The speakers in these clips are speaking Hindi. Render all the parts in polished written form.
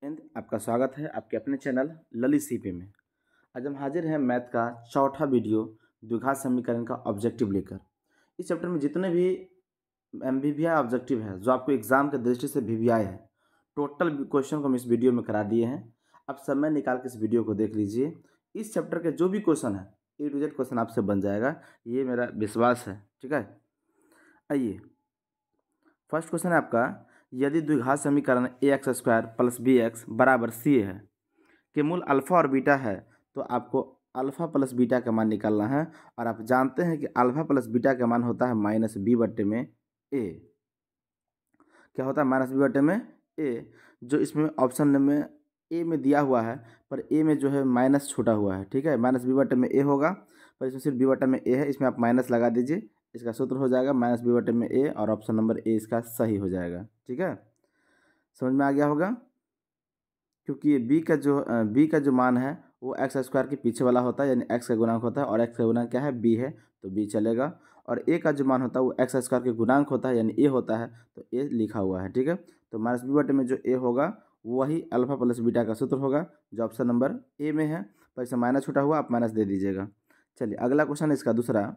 आपका स्वागत है आपके अपने चैनल ललित सीपी में। आज हम हाजिर हैं मैथ का चौथा वीडियो द्विघात समीकरण का ऑब्जेक्टिव लेकर। इस चैप्टर में जितने भी वीवीआई ऑब्जेक्टिव है जो आपको एग्जाम के दृष्टि से वीवीआई है, टोटल क्वेश्चन को हम इस वीडियो में करा दिए हैं। आप समय निकाल के इस वीडियो को देख लीजिए। इस चैप्टर के जो भी क्वेश्चन है A to Z क्वेश्चन आपसे बन जाएगा, ये मेरा विश्वास है। ठीक है, आइए फर्स्ट क्वेश्चन है आपका, यदि द्विघात समीकरण ax² + bx बराबर c है के मूल अल्फा और बीटा है तो आपको अल्फा प्लस बीटा का मान निकालना है। और आप जानते हैं कि अल्फा प्लस बीटा का मान होता है -b/a। क्या होता है -b/a? जो इसमें ऑप्शन में ए में दिया हुआ है, पर ए में जो है माइनस छूटा हुआ है। ठीक है, -b/a होगा, पर इसमें सिर्फ b/a है, इसमें आप माइनस लगा दीजिए। इसका सूत्र हो जाएगा -b/a और ऑप्शन नंबर ए इसका सही हो जाएगा। ठीक है, समझ में आ गया होगा। क्योंकि ये b का जो मान है वो x² के पीछे वाला होता है, यानी x का गुणांक होता है, और x का गुणांक क्या है b है, तो b चलेगा। और a का जो मान होता है वो x² के गुणांक होता है, यानी a होता है, तो a लिखा हुआ है। ठीक है, तो -b/a में जो a होगा वही अल्फा प्लस बीटा का सूत्र होगा, जो ऑप्शन नंबर ए में है। पर इसे माइनस छूटा हुआ, आप माइनस दे दीजिएगा। चलिए अगला क्वेश्चन है इसका दूसरा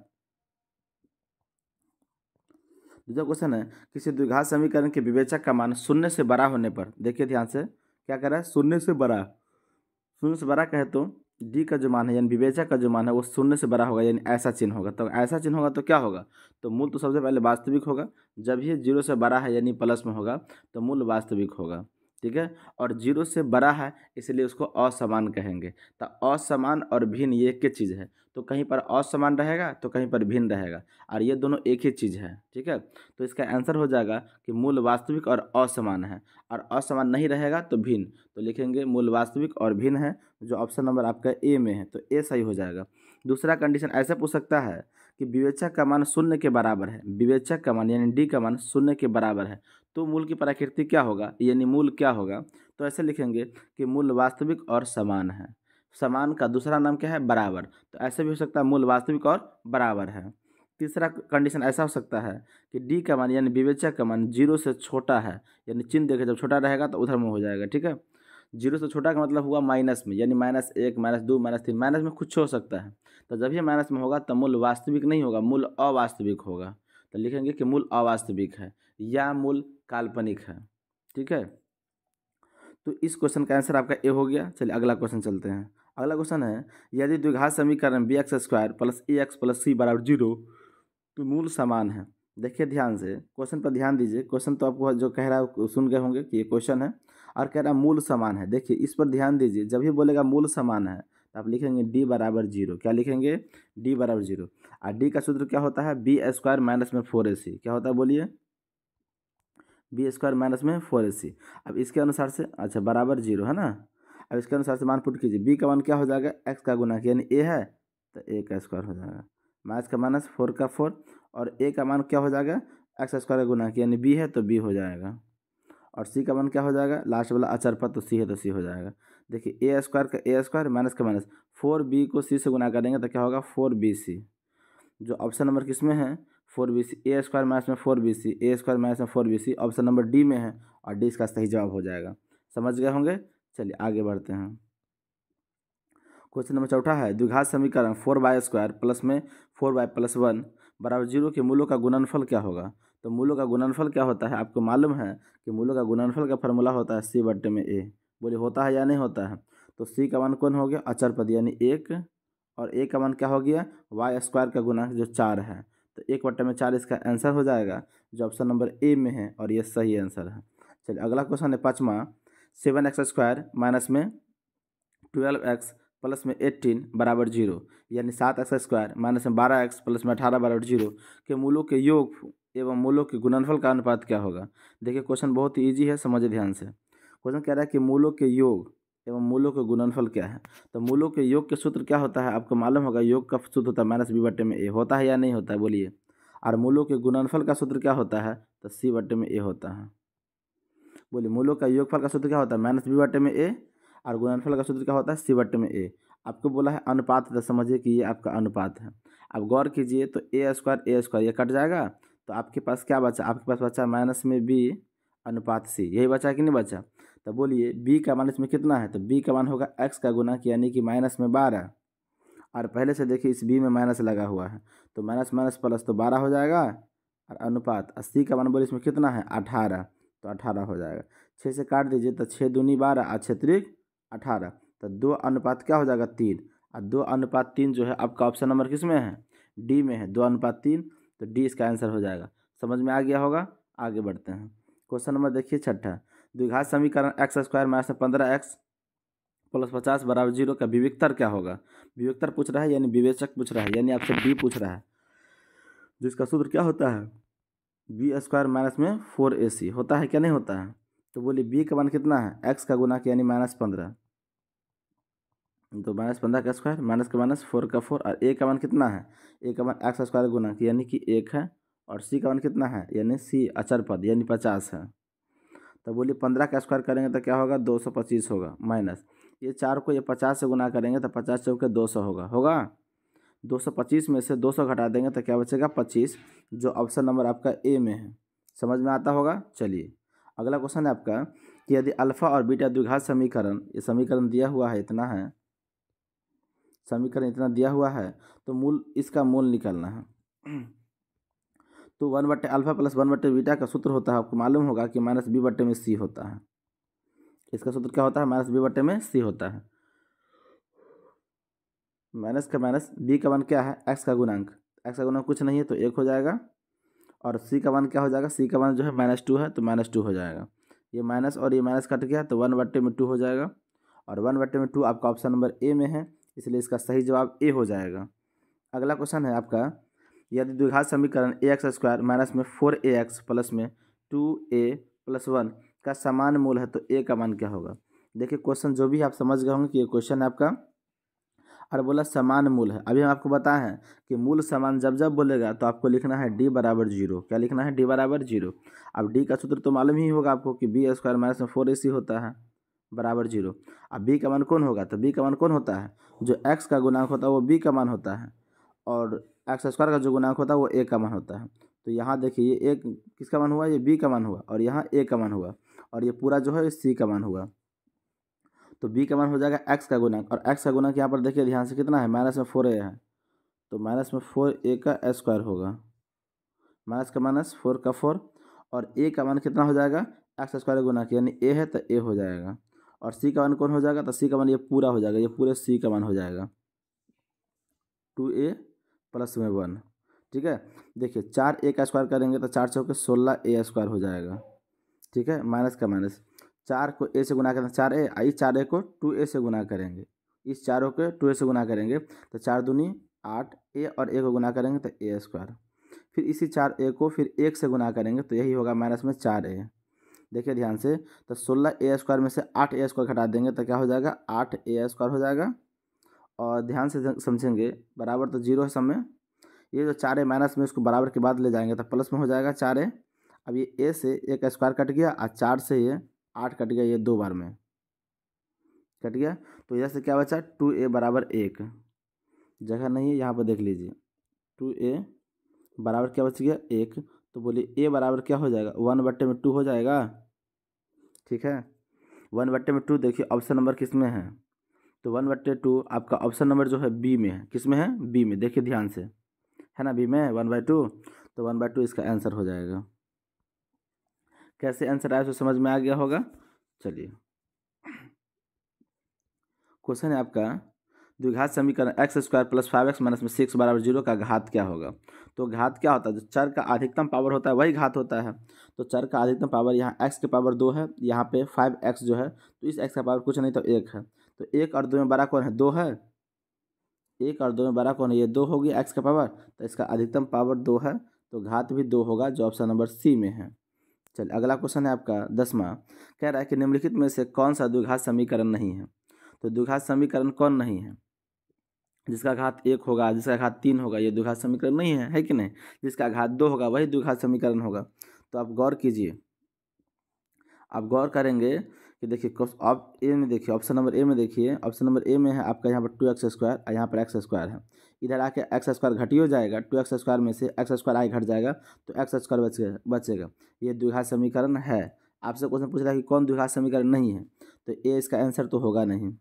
क्वेश्चन है, किसी द्विघात समीकरण के विवेचक का मान शून्य से बड़ा होने पर, देखिए ध्यान से, क्या कर रहा है, शून्य से बड़ा कहे तो डी का जो मान है यानी विवेचक का जो मान है वो शून्य से बड़ा होगा, यानी ऐसा चिन्ह होगा। तो ऐसा चिन्ह होगा तो क्या होगा, तो मूल तो सबसे पहले वास्तविक होगा। जब ये 0 से बड़ा है यानी प्लस में होगा तो मूल वास्तविक होगा। ठीक है, और 0 से बड़ा है इसलिए उसको असमान कहेंगे। तो असमान और भिन्न ये एक ही चीज़ है, तो कहीं पर असमान रहेगा तो कहीं पर भिन्न रहेगा, और ये दोनों एक ही चीज़ है। ठीक है, तो इसका आंसर हो जाएगा कि मूल वास्तविक और असमान है, और असमान नहीं रहेगा तो भिन्न। तो लिखेंगे मूल वास्तविक और भिन्न है, जो ऑप्शन नंबर आपका ए में है, तो ए सही हो जाएगा। दूसरा कंडीशन ऐसे पूछ सकता है कि विवेचक का मान शून्य के बराबर है, विवेचक का मान यानी डी का मान शून्य के बराबर है, तो मूल की प्रकृति क्या होगा, यानी मूल क्या होगा। तो ऐसे लिखेंगे कि मूल वास्तविक और समान है। समान का दूसरा नाम क्या है, बराबर। तो ऐसे भी हो सकता है मूल वास्तविक और बराबर है। तीसरा कंडीशन ऐसा हो सकता है कि डी का मान यानी विवेचक का मान 0 से छोटा है, यानी चिन्ह देखे जब छोटा रहेगा तो उधर में हो जाएगा। ठीक है, 0 से छोटा का मतलब हुआ माइनस में, यानी -1, -2, -3, माइनस में कुछ हो सकता है। तो जब ये माइनस में होगा तब मूल वास्तविक नहीं होगा, मूल अवास्तविक होगा। तो लिखेंगे कि मूल अवास्तविक है या मूल काल्पनिक है। ठीक है, तो इस क्वेश्चन का आंसर आपका ए हो गया। चलिए अगला क्वेश्चन चलते हैं। अगला क्वेश्चन है, यदि द्विघात समीकरण bx² + ax + c = 0 तो मूल समान है। देखिए ध्यान से, क्वेश्चन पर ध्यान दीजिए। क्वेश्चन तो आपको जो कह रहा है सुन गए होंगे कि ये क्वेश्चन है, और कह रहा है मूल समान है। देखिए इस पर ध्यान दीजिए, जब भी बोलेगा मूल समान है तो आप लिखेंगे d = 0। क्या लिखेंगे, d = 0। और d का सूत्र क्या होता है, b² - 4ac। क्या होता है बोलिए, b² - 4ac। अब इसके अनुसार से अच्छा बराबर 0 है ना। अब इसके अनुसार से मान पुट कीजिए, b का मान क्या हो जाएगा, x का गुणा यानी a है तो a का स्क्वायर हो जाएगा, -4 का 4, और a का मान क्या हो जाएगा, x² का गुणा यानी b है तो b हो जाएगा, और c का मान क्या हो जाएगा, लास्ट वाला अचर पर तो c है तो c हो जाएगा। देखिए a² का a² माइनस का माइनस, 4b को c से गुना करेंगे तो क्या होगा, 4bc। जो ऑप्शन नंबर किस में है, 4bc, a² माइनस में 4bc, a² माइनस में 4bc ऑप्शन नंबर डी में है, और डी इसका सही जवाब हो जाएगा। समझ गए होंगे। चलिए आगे बढ़ते हैं। क्वेश्चन नंबर चौथा है, द्विघात समीकरण 4y² प्लस में 4y + 1 = 0 के मूलों का गुणनफल क्या होगा। तो मूलों का गुणनफल क्या होता है, आपको मालूम है कि मूलों का गुणनफल का फॉर्मूला होता है c/a। बोलिए होता है या नहीं होता है। तो c का मान कौन हो गया, अचर पद यानी 1, और a का मान क्या हो गया, y² का गुणा जो 4 है, तो 1/4 इसका आंसर हो जाएगा, जो ऑप्शन नंबर ए में है, और ये सही आंसर है। चलिए अगला क्वेश्चन है पाँचवा, 7x² माइनस में 12x प्लस में 18 = 0, यानी 7x² माइनस में 12x प्लस में 18 = 0 के मूलों के योग एवं मूलों के गुणनफल का अनुपात क्या होगा। देखिए क्वेश्चन बहुत ही ईजी है, समझिए ध्यान से। क्वेश्चन कह रहा है कि मूलों के योग एवं मूलों के गुणनफल क्या है। तो मूलों के योग के सूत्र क्या होता है, आपको मालूम होगा, योग का सूत्र होता है -b/a। होता है या नहीं होता है बोलिए। और मूलों के गुणनफल का सूत्र क्या होता है, तो c/a होता है। बोलिए मूलों का योगफल का सूत्र क्या होता है, -b/a, और गुणनफल का सूत्र क्या होता है, c/a। आपको बोला है अनुपात, तो समझिए कि ये आपका अनुपात है। अब गौर कीजिए तो a² ये कट जाएगा, तो आपके पास क्या बचा, आपके पास बचा -b/c। यही बचा कि नहीं बचा। तो बोलिए b का मान इसमें कितना है, तो b का मान होगा x का गुणक यानी कि -12। और पहले से देखिए इस b में माइनस लगा हुआ है, तो माइनस माइनस प्लस तो 12 हो जाएगा। और अनुपात 80 का मान बोलिए इसमें कितना है 18, तो 18 हो जाएगा। 6 से काट दीजिए तो 6 दूनी 12 और 6 त्रिक 18, तो 2 अनुपात क्या हो जाएगा 3। और 2 अनुपात 3 जो है आपका ऑप्शन नंबर किस में है, डी में है, 2 अनुपात 3, तो डी इसका आंसर हो जाएगा। समझ में आ गया होगा। आगे बढ़ते हैं। क्वेश्चन नंबर देखिए छठा, द्विघात समीकरण x² - 15x + 50 = 0 का विविक्तर क्या होगा। विविक्तर पूछ रहा है यानी विवेचक पूछ रहा है, यानी आपसे डी पूछ रहा है, जिसका सूत्र क्या होता है b² - 4ac होता है क्या नहीं होता है। तो बोलिए b का मान कितना है x का गुणक यानी -15, तो -15 का स्क्वायर माइनस का माइनस 4 का 4, और a का मान कितना है, a का मान x² गुणक यानी कि 1 है, और c का मान कितना है यानी c अचर पद यानी 50 है। तो बोलिए 15 का स्क्वायर करेंगे तो क्या होगा 225 होगा, माइनस ये 4 को ये 50 से गुना करेंगे तो 50 चौके 200 होगा 225 में से 200 घटा देंगे तो क्या बचेगा 25, जो ऑप्शन नंबर आपका ए में है। समझ में आता होगा। चलिए अगला क्वेश्चन है आपका कि यदि अल्फा और बीटा द्विघात समीकरण, ये समीकरण दिया हुआ है इतना है, समीकरण इतना दिया हुआ है, तो मूल इसका मूल निकालना है। तो 1/α + 1/बीटा का सूत्र होता है, आपको मालूम होगा कि -b/c होता है। इसका सूत्र क्या होता है -b/c होता है। माइनस का माइनस, b का मान क्या है x का गुणांक, x का गुणांक कुछ नहीं है तो 1 हो जाएगा, और c का मान क्या हो जाएगा, c का मान जो है -2 है तो -2 हो जाएगा। ये माइनस और ये माइनस कट गया तो 1/2 हो जाएगा, और 1/2 आपका ऑप्शन नंबर ए में है, इसलिए इसका सही जवाब ए हो जाएगा। अगला क्वेश्चन है आपका, यदि द्विघात समीकरण ax² - 4ax + 2a + 1 का समान मूल है तो a का मान क्या होगा। देखिए क्वेश्चन जो भी आप समझ गए होंगे कि ये क्वेश्चन है आपका, और बोला समान मूल है। अभी हम आपको बताए हैं कि मूल समान जब जब बोलेगा तो आपको लिखना है d = 0। क्या लिखना है d = 0। अब d का सूत्र तो मालूम ही होगा आपको कि b² - 4ac होता है बराबर 0। अब b का मान कौन होगा, तो b का मान कौन होता है, जो x का गुणांक होता है वो b का मान होता है, और x² का जो गुणांक होता है वो a का मान होता है। तो यहाँ देखिए ये एक किसका मान हुआ, ये b का मान हुआ, और यहाँ a का मान हुआ, और ये पूरा जो है c का मान हुआ। तो b का मान हो जाएगा x का गुणक, और x का गुणक यहाँ पर देखिए ध्यान से कितना है -4a है, तो -4a का स्क्वायर होगा, माइनस का माइनस 4 का 4, और a का मान कितना हो जाएगा x² गुणक यानी a है तो a हो जाएगा, और c का मान कौन हो जाएगा, तो c का मान ये पूरा हो जाएगा, ये पूरे c का मान हो जाएगा 2a + 1। ठीक है, देखिए 4a का स्क्वायर करेंगे तो 4 चौके 16a² हो जाएगा। ठीक है, माइनस का माइनस, 4 को a से गुना करें 4a, इस 4a को 2a से गुना करेंगे, इस चारों को 2a से गुना करेंगे तो 4 दूनी 8a, और a को गुना करेंगे तो a²। फिर इसी 4a को फिर 1 से गुना करेंगे तो यही होगा -4a। देखिए ध्यान से, तो 16a² में से 8a² घटा देंगे तो क्या हो जाएगा 8a² हो जाएगा, और ध्यान से समझेंगे बराबर तो 0 है सब में, ये जो 4a माइनस में इसको बराबर के बाद ले जाएंगे तो प्लस में हो जाएगा 4a। अब ये a से a का स्क्वायर कट गया, और 4 से ये 8 कट गया, ये 2 बार में कट गया, तो इधर से क्या बचा 2a = 1, जगह नहीं है यहाँ पर देख लीजिए, 2a बराबर क्या बच गया 1, तो बोलिए a बराबर क्या हो जाएगा 1/2 हो जाएगा। ठीक है, 1/2 देखिए ऑप्शन नंबर किस में है, तो 1/2 आपका ऑप्शन नंबर जो है बी में है। किस में है, बी में, देखिए ध्यान से है ना, बी में 1/2, तो 1/2 इसका आंसर हो जाएगा। कैसे आंसर आया तो समझ में आ गया होगा। चलिए क्वेश्चन है आपका, द्विघात समीकरण x² + 5x - 6 = 0 का घात क्या होगा। तो घात क्या होता है, जो चर का अधिकतम पावर होता है वही घात होता है। तो चर का अधिकतम पावर यहाँ x की पावर 2 है, यहाँ पे 5x जो है, तो इस x का पावर कुछ नहीं तो 1 है, तो 1 और 2 में बड़ा कौन है 2 है, 1 और 2 में बड़ा कौन है, ये 2 होगी x का पावर, तो इसका अधिकतम पावर 2 है, तो घात भी 2 होगा, जो ऑप्शन नंबर सी में है। चलिए अगला क्वेश्चन है आपका 10वां, कह रहा है कि निम्नलिखित में से कौन सा द्विघात समीकरण नहीं है। तो द्विघात समीकरण कौन नहीं है, जिसका घात 1 होगा, जिसका घात 3 होगा, ये द्विघात समीकरण नहीं है कि नहीं। जिसका घात 2 होगा वही द्विघात समीकरण होगा। तो आप गौर कीजिए, आप गौर करेंगे कि देखिए आप ए में देखिए, ऑप्शन नंबर ए में देखिए, ऑप्शन नंबर ए में है आपका यहाँ पर 2x² और यहाँ पर x² है, इधर आके x² घटी हो जाएगा, 2x² में से x² घट जाएगा तो x² बचेगा। ये द्विघात समीकरण है। आपसे क्वेश्चन पूछ रहा है कि कौन द्विघात समीकरण नहीं है, तो ए इसका आंसर तो होगा नहीं,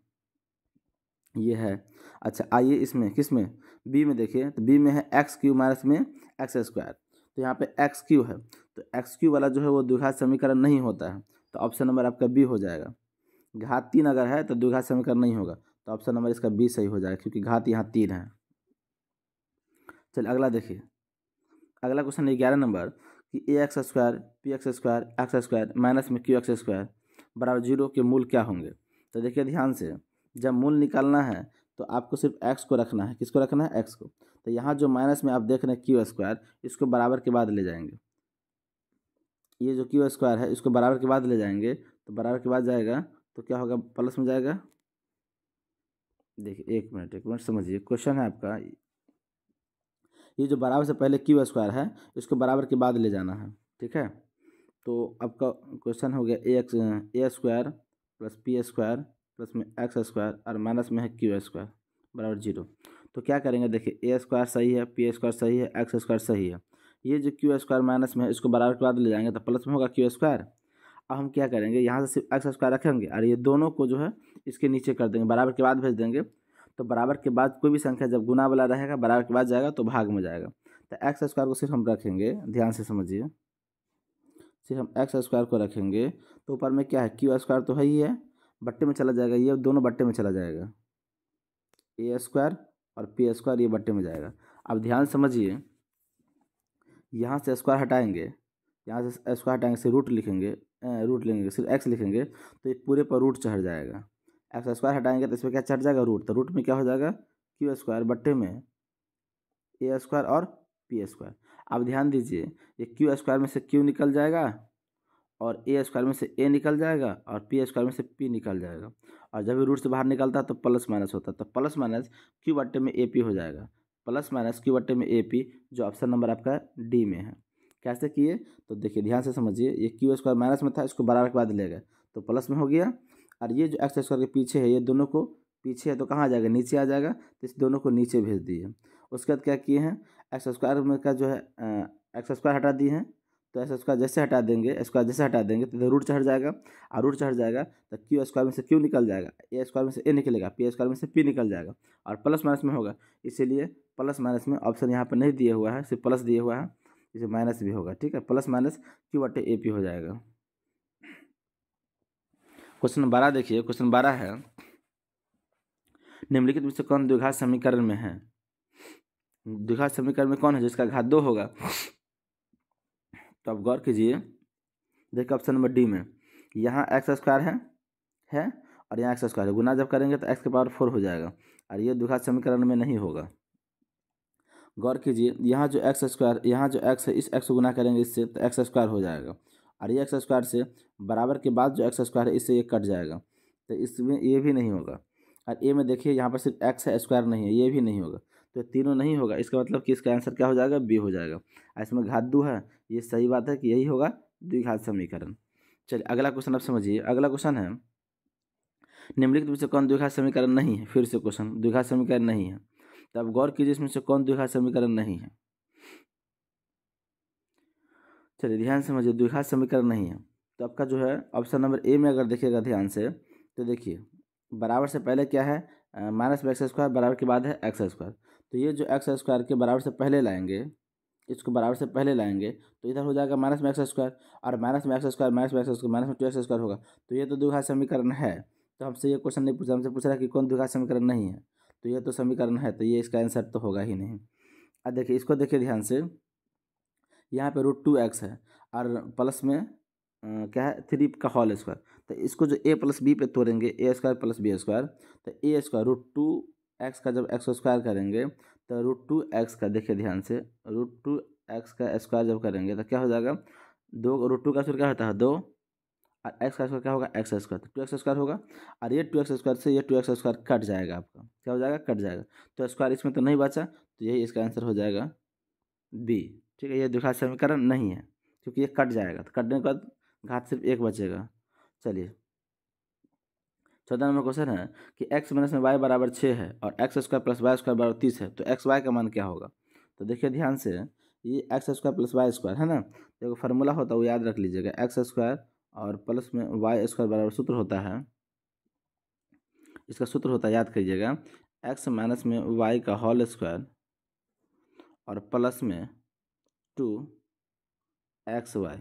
ये है। अच्छा आइए इसमें किस में, बी में देखिए, तो बी में है एक्स क्यू माइनस में एक्स स्क्वायर, तो यहाँ पे एक्स क्यू है, तो एक्स क्यू वाला जो है वो द्विघात समीकरण नहीं होता है, तो ऑप्शन नंबर आपका बी हो जाएगा। घात 3 अगर है तो द्विघात समीकरण नहीं होगा, तो ऑप्शन नंबर इसका बी सही हो जाएगा, क्योंकि घात यहाँ 3 है। चलिए अगला देखिए, अगला क्वेश्चन 11 नंबर कि a x square p x square minus m q x square बराबर 0 के मूल क्या होंगे। तो देखिए ध्यान से, जब मूल निकालना है तो आपको सिर्फ एक्स को रखना है, किसको रखना है, एक्स को। तो यहाँ जो माइनस में आप देख रहे हैं क्यू स्क्वायर, इसको बराबर के बाद ले जाएंगे, ये जो क्यू स्क्वायर है इसको बराबर के बाद ले जाएंगे, तो बराबर के बाद जाएगा तो क्या होगा, प्लस में जाएगा। देखिए एक मिनट समझिए, क्वेश्चन है आपका, ये जो बराबर से पहले क्यू स्क्वायर है इसको बराबर के बाद ले जाना है, ठीक है। तो आपका क्वेश्चन हो गया a square plus p square plus m x square और माइनस में है क्यू स्क्वायर बराबर 0। तो क्या करेंगे, देखिए ए स्क्वायर सही है, पी स्क्वायर सही है, एक्स स्क्वायर सही है, ये जो क्यू स्क्वायर माइनस में है इसको बराबर के बाद ले जाएंगे तो प्लस में होगा क्यू स्क्वायर। अब हम क्या करेंगे, यहाँ से सिर्फ एक्स स्क्वायर रखेंगे और ये दोनों को जो है इसके नीचे कर देंगे, बराबर के बाद भेज देंगे। तो बराबर के बाद कोई भी संख्या जब गुना वाला रहेगा बराबर के बाद जाएगा तो भाग में जाएगा, तो एक्स स्क्वायर को सिर्फ हम रखेंगे, ध्यान से समझिए, सिर्फ हम एक्स स्क्वायर को रखेंगे, तो ऊपर में क्या है, क्यू स्क्वायर तो है ही है, बट्टे में चला जाएगा, ये दोनों बट्टे में चला जाएगा, ए स्क्वायर और पी स्क्वायर ये बट्टे में जाएगा। अब ध्यान समझिए, यहाँ से स्क्वायर हटाएंगे, यहाँ से स्क्वायर हटाएंगे, से रूट लिखेंगे, रूट लेंगे, सिर्फ एक्स लिखेंगे तो ये पूरे पर रूट चढ़ जाएगा। एक्स स्क्वायर हटाएंगे तो इसमें क्या चढ़ जाएगा, रूट, तो रूट में क्या हो जाएगा, क्यू स्क्वायर बट्टे में ए स्क्वायर और पी स्क्वायर। अब ध्यान दीजिए, ये क्यू स्क्वायर में से क्यू निकल जाएगा और ए स्क्वायर में से ए निकल जाएगा और पी स्क्वायर में से पी निकल जाएगा, और जब भी रूट से बाहर निकलता है तो प्लस माइनस होता है, तो प्लस माइनस क्यू बट्टे में ए पी हो जाएगा, प्लस माइनस क्यू बट्टे में ए पी, जो ऑप्शन नंबर आपका डी में है। कैसे किए, तो देखिए ध्यान से समझिए, ये क्यू स्क्वायर माइनस में था, इसको बराबर के बाद ले गए तो प्लस में हो गया, और ये जो एक्स स्क्वायर के पीछे है, ये दोनों को पीछे है तो कहाँ आ जाएगा, नीचे आ जाएगा, तो इस दोनों को नीचे भेज दिए। उसके बाद क्या किए हैं, एक्स स्क्वायर में का जो है एक्स स्क्वायर हटा दिए हैं, तो एक्स स्क्वायर जैसे हटा देंगे, स्क्वायर जैसे हटा देंगे तो रूट चढ़ जाएगा, और रूट चढ़ जाएगा तो क्यू स्क्वायर में से क्यू निकल जाएगा, ए स्क्वायर में से ए निकलेगा, पी स्क्वायर में से पी निकल जाएगा, और प्लस माइनस में होगा, इसीलिए प्लस माइनस में ऑप्शन यहाँ पर नहीं दिए हुआ है, सिर्फ प्लस दिए हुआ है, इसे माइनस भी होगा, ठीक है, प्लस माइनस क्यू बटे ए पी हो जाएगा। क्वेश्चन 12 देखिए, क्वेश्चन 12 है, निम्नलिखित में से कौन द्विघात समीकरण में है। द्विघात समीकरण में कौन है जिसका घात 2 होगा, तो आप गौर कीजिए, देखिए ऑप्शन नंबर डी में यहाँ एक्स स्क्वायर है और यहाँ एक्स स्क्वायर है, गुना जब करेंगे तो एक्स के पावर 4 हो जाएगा, और ये द्विघात समीकरण में नहीं होगा। गौर कीजिए, यहाँ जो एक्स स्क्वायर, यहाँ जो एक्स है, इस एक्स को गुना करेंगे इससे तो एक्स स्क्वायर हो जाएगा, और ये एक्स स्क्वायर से बराबर के बाद जो एक्स स्क्वायर है इससे ये कट जाएगा, तो इसमें ये भी नहीं होगा। और ए में देखिए यहाँ पर सिर्फ एक्स है, स्क्वायर नहीं है, ये भी नहीं होगा, तो तीनों नहीं होगा, इसका मतलब कि इसका आंसर क्या हो जाएगा, बी हो जाएगा। इसमें घात 2 है, ये सही बात है कि यही होगा द्विघात समीकरण। चलिए अगला क्वेश्चन आप समझिए, अगला क्वेश्चन है, निम्नलिखित में से कौन द्विघात समीकरण नहीं है। फिर से क्वेश्चन, द्विघात समीकरण नहीं है, तो अब गौर कीजिए इसमें से कौन द्विघात समीकरण नहीं है। चलिए ध्यान से समझिए, द्विघात समीकरण नहीं है, तो आपका जो है ऑप्शन नंबर ए में अगर देखिएगा ध्यान से, तो देखिए बराबर से पहले क्या है, माइनस में एक्स स्क्वायर, बराबर के बाद है एक्स स्क्वायर, तो ये जो एक्स स्क्वायर के बराबर से पहले लाएंगे, इसको बराबर से पहले लाएंगे तो इधर हो जाएगा माइनस में एक्स स्क्वायर, और माइनस में एक्स स्क्वायर माइनस में एक्स स्क्वायर माइनस में 2x स्क्वायर होगा, तो ये तो द्विघात समीकरण है। तो हमसे ये क्वेश्चन नहीं पूछा, हमसे पूछ रहा है कि कौन द्विघात समीकरण नहीं है, तो ये तो समीकरण है, तो ये इसका आंसर तो होगा ही नहीं। अब देखिए इसको देखिए ध्यान से, यहाँ पे √2x है और प्लस में क्या है 3 का होल स्क्वायर, तो इसको जो a प्लस बी पे तोड़ेंगे, ए स्क्वायर प्लस बी स्क्वायर, तो ए स्क्वायर √2x का जब एक्स स्क्वायर करेंगे तो √2x का, देखिए ध्यान से, √2x का स्क्वायर जब करेंगे तो क्या हो जाएगा, 2 √2 का स्क्वायर क्या होता है 2, और एक्स का स्क्वायर क्या होगा एक्स स्क्वायर, तो 2x स्क्वायर होगा, और ये 2x स्क्वायर से ये 2x स्क्वायर कट जाएगा, आपका क्या हो जाएगा, कट जाएगा, तो स्क्वायर इसमें तो नहीं बचा, तो यही इसका आंसर हो जाएगा बी, ठीक है। ये द्विघात समीकरण नहीं है क्योंकि ये कट जाएगा, तो कटने के बाद घात सिर्फ 1 बचेगा। चलिए 14 नंबर क्वेश्चन है कि x माइनस में y बराबर 6 है और x square plus Y square बराबर 30 है, तो एक्स वाई का मान क्या होगा। तो देखिए ध्यान से, ये X square plus Y square है ना, तो एक फार्मूला होता है वो याद रख लीजिएगा, एक्स स्क्वायर और प्लस में वाई स्क्वायर बराबर सूत्र होता है, इसका सूत्र होता है, याद करिएगा, एक्स माइनस में वाई का होल स्क्वायर और प्लस में 2xy,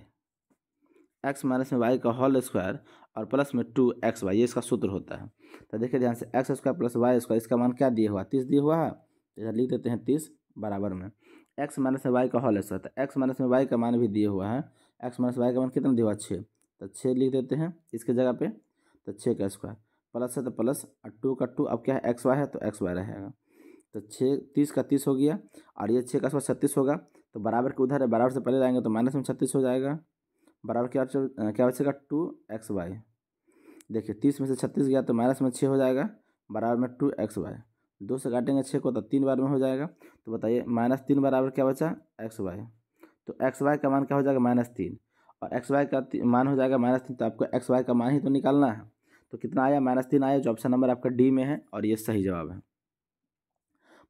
एक्स माइनस में वाई का होल स्क्वायर और प्लस में 2xy, ये इसका सूत्र होता है। तो देखिए ध्यान से, X square plus Y square, इसका मान क्या दिया हुआ, 30 दिया हुआ है, तो इधर लिख देते हैं 30 बराबर में एक्स माइनस में वाई का होल स्क्वायर, तो एक्स माइनस में वाई का मान भी दिया हुआ है, एक्स माइनस वाई का मान कितना दिया हुआ, 6, तो 6 लिख देते हैं इसके जगह पे, तो 6 का स्क्वायर प्लस है तो प्लस, और 2 का 2, अब क्या है एक्स वाई है तो एक्स वाई रहेगा, तो 6 30 का 30 हो गया, और ये 6 का स्क्वायर 36 होगा, तो बराबर के उधर है, बराबर से पहले लाएंगे तो माइनस में 36 हो जाएगा, बराबर क्या बचेगा 2xy। देखिए 30 में से 36 गया तो माइनस में 6 हो जाएगा, बराबर में 2xy, 2 से काटेंगे 6 को तो 3 बार में हो जाएगा, तो बताइए -3 बराबर क्या बचा, xy, तो xy का मान क्या हो जाएगा -3, और xy का मान हो जाएगा -3, तो आपको xy का मान ही तो निकालना है, तो कितना आया, -3 आया, जो ऑप्शन नंबर आपका डी में है, और ये सही जवाब है।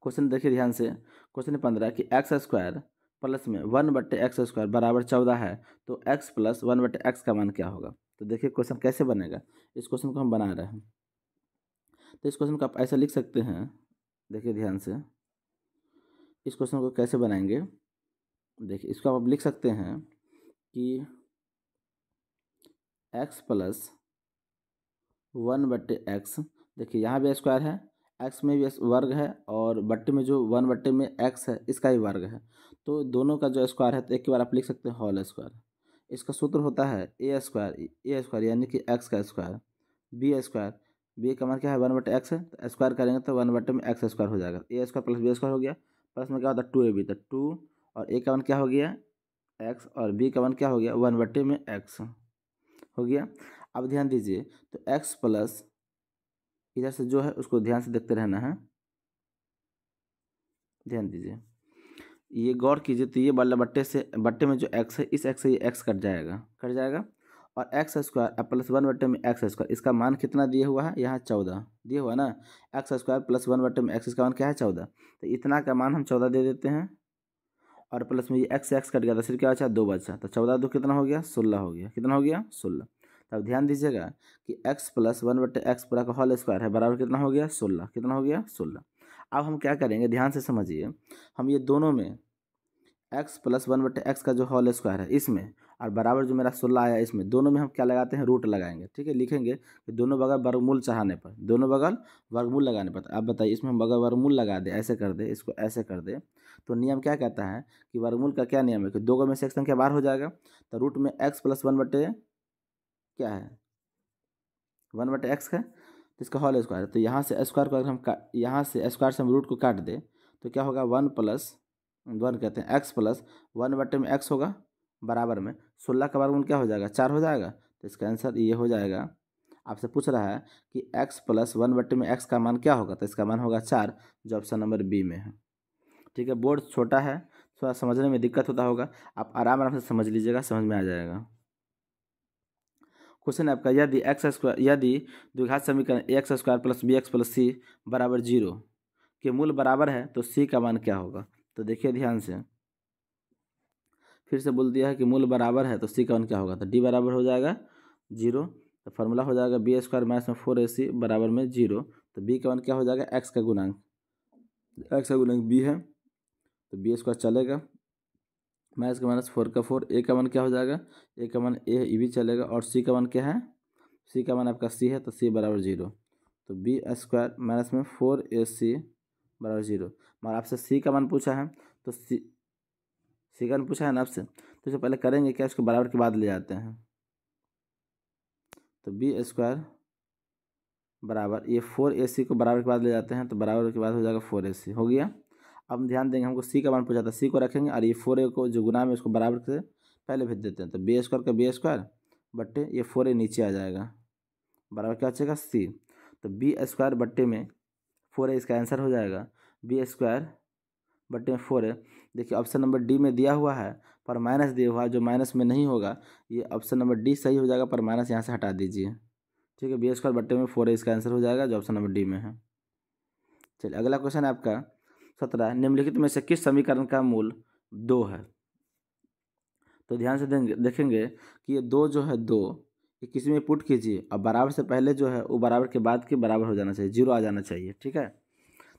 क्वेश्चन देखिए ध्यान से, क्वेश्चन 15 कि एक्स स्क्वायर प्लस में 1/x स्क्वायर बराबर 14 है, तो x प्लस 1/x का मान क्या होगा। तो देखिए क्वेश्चन कैसे बनेगा, इस क्वेश्चन को हम बना रहे हैं, तो इस क्वेश्चन को आप ऐसा लिख सकते हैं, देखिए ध्यान से, इस क्वेश्चन को कैसे बनाएंगे, देखिए इसको आप लिख सकते हैं कि x प्लस 1/x, देखिए यहाँ भी स्क्वायर है, x में भी वर्ग है, और बट्टे में जो 1/में x है इसका भी वर्ग है, तो दोनों का जो स्क्वायर है तो एक बार आप लिख सकते हैं होल स्क्वायर। इसका सूत्र होता है ए स्क्वायर यानी कि x का स्क्वायर, बी स्क्वायर, बी का मान क्या है 1/x है, तो स्क्वायर करेंगे तो 1/में x स्क्वायर हो जाएगा, ए स्क्वायर प्लस बी स्क्वायर हो गया, प्लस में क्या होता है 2ab, तो 2 और ए का मान क्या हो गया x, और बी का मान क्या हो गया 1/में x हो गया। अब ध्यान दीजिए, तो x प्लस इधर से जो है उसको ध्यान से देखते रहना है, ध्यान दीजिए, ये गौर कीजिए, तो ये वाला बट्टे में जो x है, इस x से ये x कट जाएगा, और एक्स स्क्वायर प्लस 1/में एक्स स्क्वायर, इसका मान कितना दिया हुआ है, यहाँ 14 दिया हुआ है ना, एक्स स्क्वायर प्लस 1/में एक्स, इसका मान क्या है 14, तो इतना का मान हम 14 दे देते हैं, और प्लस में ये x कट गया, तो फिर क्या बचा 2 बचा, तो 14 2 कितना हो गया 16 हो गया, कितना हो गया 16। तब ध्यान दीजिएगा कि x प्लस 1/x पूरा का होल स्क्वायर है बराबर कितना हो गया 16, कितना हो गया 16। अब हम क्या करेंगे, ध्यान से समझिए, हम ये दोनों में x प्लस 1/x का जो होल स्क्वायर है इसमें, और बराबर जो मेरा 16 आया इसमें, दोनों में हम क्या लगाते हैं, रूट लगाएंगे, ठीक है, लिखेंगे कि दोनों बगल वर्गमूल चढ़ाने पर, दोनों बगल वर्गमूल लगाने पर, आप बताइए इसमें हम बगल वर्गमूल लगा दे, ऐसे कर दे, इसको ऐसे कर दे, तो नियम क्या कहता है कि वर्गमूल का क्या नियम है कि दो में से एक संख्या बाहर हो जाएगा, तो रूट में x प्लस 1/, क्या है 1/x है, तो इसका होल स्क्वायर है, तो यहाँ से स्क्वायर को अगर हम यहाँ से स्क्वायर से हम रूट को काट दे तो क्या होगा 1 प्लस 1 कहते हैं x प्लस 1/में x होगा, बराबर में 16 का वर्गमूल क्या हो जाएगा 4 हो जाएगा, तो इसका आंसर ये हो जाएगा। आपसे पूछ रहा है कि x प्लस 1/में x का मान क्या होगा, तो इसका मान होगा 4, जो ऑप्शन नंबर बी में है। ठीक है, बोर्ड छोटा है, थोड़ा समझने में दिक्कत होता होगा, आप आराम से समझ लीजिएगा, समझ में आ जाएगा। क्वेश्चन है आपका, यदि द्विघात समीकरण x square plus b x plus c बराबर 0 के मूल बराबर है तो सी का मान क्या होगा। तो देखिए ध्यान से, फिर से बोल दिया है कि मूल बराबर है तो सी का मान क्या होगा, तो डी बराबर हो जाएगा 0, तो फार्मूला हो जाएगा बी स्क्वायर माइनस में 4ac बराबर में 0, तो बी का मान क्या हो जाएगा एक्स का गुणांक बी है, तो बी स्क्वायर चलेगा, माइनस का माइनस 4 का 4, ए का मान क्या हो जाएगा, ए का मान ए भी चलेगा, और सी का मान क्या है, सी का मान आपका सी है, तो सी बराबर 0, तो बी स्क्वायर माइनस में 4ac बराबर 0। मगर आपसे सी का मान पूछा है, तो सी का मान पूछा है ना आपसे, तो इससे पहले करेंगे क्या, इसको बराबर के बाद ले जाते हैं, तो बी स्क्वायर बराबर ये 4ac को बराबर के बाद ले जाते हैं, तो बराबर के बाद हो जाएगा 4ac हो गया। अब ध्यान देंगे, हमको सी का मान पूछा था, सी को रखेंगे, और ये 4a को जो गुना में उसको बराबर से पहले भेज देते हैं, तो बी स्क्वायर का बी स्क्वायर बट्टे ये 4a नीचे आ जाएगा, बराबर क्या बचेगा सी, तो बी स्क्वायर बट्टे में 4a इसका आंसर हो जाएगा, बी स्क्वायर बट्टे में 4a। देखिए ऑप्शन नंबर डी में दिया हुआ है पर माइनस दिया हुआ है, जो माइनस में नहीं होगा ये ऑप्शन नंबर डी सही हो जाएगा, पर माइनस यहाँ से हटा दीजिए, ठीक है, बी स्क्वायर बट्टे में 4a इसका आंसर हो जाएगा, जो ऑप्शन नंबर डी में है। चलिए अगला क्वेश्चन है आपका 17, निम्नलिखित में से किस समीकरण का मूल 2 है। तो ध्यान से देखेंगे कि ये 2 जो है 2 कि किसी में पुट कीजिए और बराबर से पहले जो है वो बराबर के बाद के बराबर हो जाना चाहिए, 0 आ जाना चाहिए। ठीक है,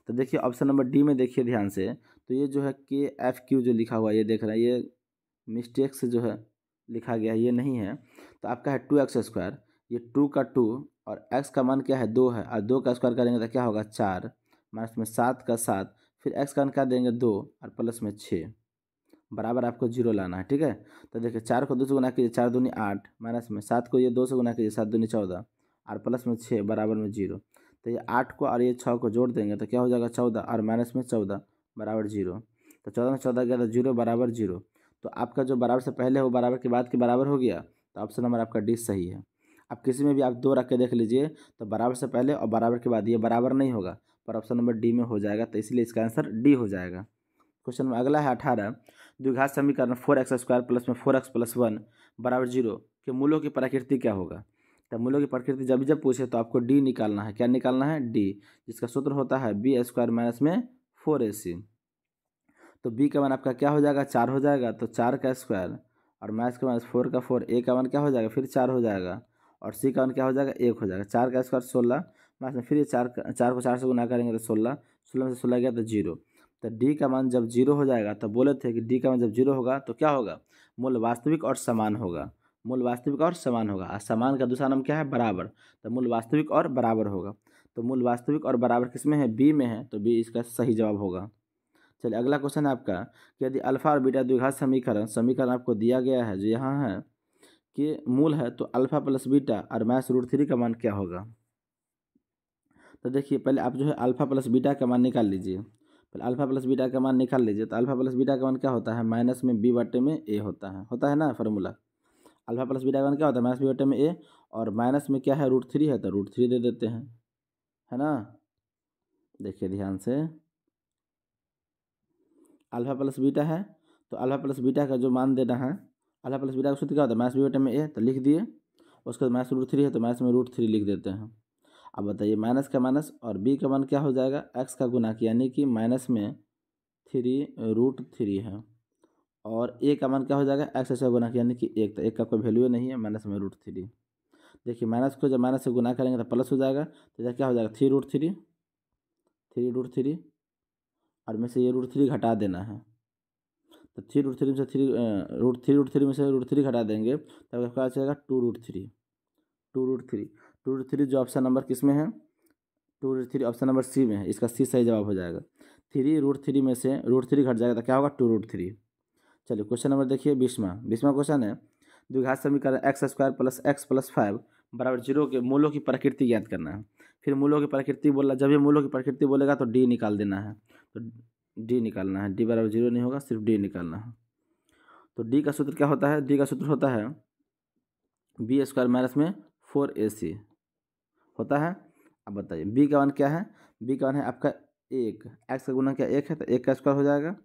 तो देखिए ऑप्शन नंबर डी में देखिए ध्यान से, तो ये जो है KFQ जो लिखा हुआ है ये देख रहे हैं, ये मिस्टेक से जो है लिखा गया है, ये नहीं है। तो आपका है 2x², ये 2 का 2 और x का मान क्या है 2 है, और 2 का स्क्वायर करेंगे तो क्या होगा 4, माइनस में 7 का 7, फिर x का मान क्या देंगे 2 और प्लस में 6, बराबर आपको 0 लाना है। ठीक है, तो देखिए 4 को 2 से गुना कीजिए, 4 दूनी 8, माइनस में 7 को ये 2 से गुना कीजिए, 7 दूनी 14 और प्लस में 6 बराबर में 0। तो ये 8 को और ये 6 को जोड़ देंगे तो क्या हो जाएगा 14 और माइनस में 14 बराबर 0। तो 14 में 14 गया तो 0 बराबर 0। तो आपका जो बराबर से पहले है वो बराबर के बाद के बराबर हो गया, तो ऑप्शन नंबर आपका डी सही है। अब किसी में भी आप 2 रख के देख लीजिए तो बराबर से पहले और बराबर के बाद ये बराबर नहीं होगा, पर ऑप्शन नंबर डी में हो जाएगा, तो इसलिए इसका आंसर डी हो जाएगा। क्वेश्चन में अगला है 18, द्विघात समीकरण 4x² प्लस में 4x + 1 बराबर 0 के मूलों की प्रकृति क्या होगा। तो मूलों की प्रकृति जब जब पूछे तो आपको डी निकालना है। क्या निकालना है? डी, जिसका सूत्र होता है b² माइनस में 4ac। तो b का मान आपका क्या हो जाएगा 4 हो जाएगा, तो 4 का स्क्वायर और माइनस का माइनस 4 का 4, a का मान क्या हो जाएगा फिर 4 हो जाएगा और c का मान क्या हो जाएगा 1 हो जाएगा। 4 का स्क्वायर 16, माइनस में फिर ये 4 को 4 से गुना करेंगे तो 16, 16 में से 16 गया तो 0। तो डी का मान जब 0 हो जाएगा तो बोले थे कि डी का मान जब 0 होगा तो क्या होगा, मूल वास्तविक और समान होगा। मूल वास्तविक और समान होगा, और समान का दूसरा नाम क्या है बराबर, तो मूल वास्तविक और बराबर होगा। तो मूल वास्तविक और बराबर किस में है, बी में है, तो बी इसका सही जवाब होगा। चलिए अगला क्वेश्चन है आपका कि यदि अल्फा और बीटा द्विघात समीकरण आपको दिया गया है जो यहाँ है कि मूल है, तो अल्फा प्लस बीटा और माइनस √3 का मान क्या होगा। तो देखिए पहले आप जो है अल्फा प्लस बीटा का मान निकाल लीजिए। पहले अल्फा प्लस बीटा का मान निकाल लीजिए, तो अल्फा प्लस बीटा का मान क्या होता है, माइनस में b/a होता है ना फार्मूला। अल्फा प्लस बीटा का मान क्या होता है, माइनस b/a, और माइनस में क्या है √3 है, तो √3 दे देते हैं, है ना। देखिए ध्यान से, अल्फा प्लस बीटा है, तो अल्फा प्लस बीटा का जो मान देना है, अल्फा प्लस बीटा का सूत्र क्या होता है माइनस b/a, तो लिख दिए। उसके बाद माइनस √3 है तो माइनस में √3 लिख देते हैं। अब बताइए माइनस का माइनस और b का मान क्या हो जाएगा, x का गुना किया, यानी कि माइनस में 3√3 है, और a का मान क्या हो जाएगा x से गुना किया, यानी कि 1, तो 1 का कोई वैल्यू नहीं है, माइनस में √3। देखिए माइनस को जब माइनस से गुना करेंगे तो प्लस हो जाएगा, तो इधर क्या हो जाएगा 3√3 और में से ये √3 घटा देना है। तो 3√3 में से 3 में से √3 घटा देंगे तब क्या आ जाएगा 2√3 जो ऑप्शन नंबर किस में है, 2√3 ऑप्शन नंबर सी में है, इसका सी सही जवाब हो जाएगा। 3√3 में से √3 घट जाएगा तो क्या होगा 2√3। चलिए क्वेश्चन नंबर देखिए 20वां क्वेश्चन है, द्विघात समीकरण x² प्लस x + 5 बराबर 0 के मूलों की प्रकृति ज्ञात करना है। फिर मूलों की प्रकृति बोला, जब ये मूलों की प्रकृति बोलेगा तो डी निकाल देना है, तो डी निकालना है, डी बराबर 0 नहीं होगा, सिर्फ डी निकालना है। तो डी का सूत्र क्या होता है, डी का सूत्र होता है b² माइनस में 4ac होता है। अब बताइए बी का मान क्या है, बी का मान है आपका 1, एक्स का गुना क्या 1 है, तो 1 का स्क्वायर हो जाएगा,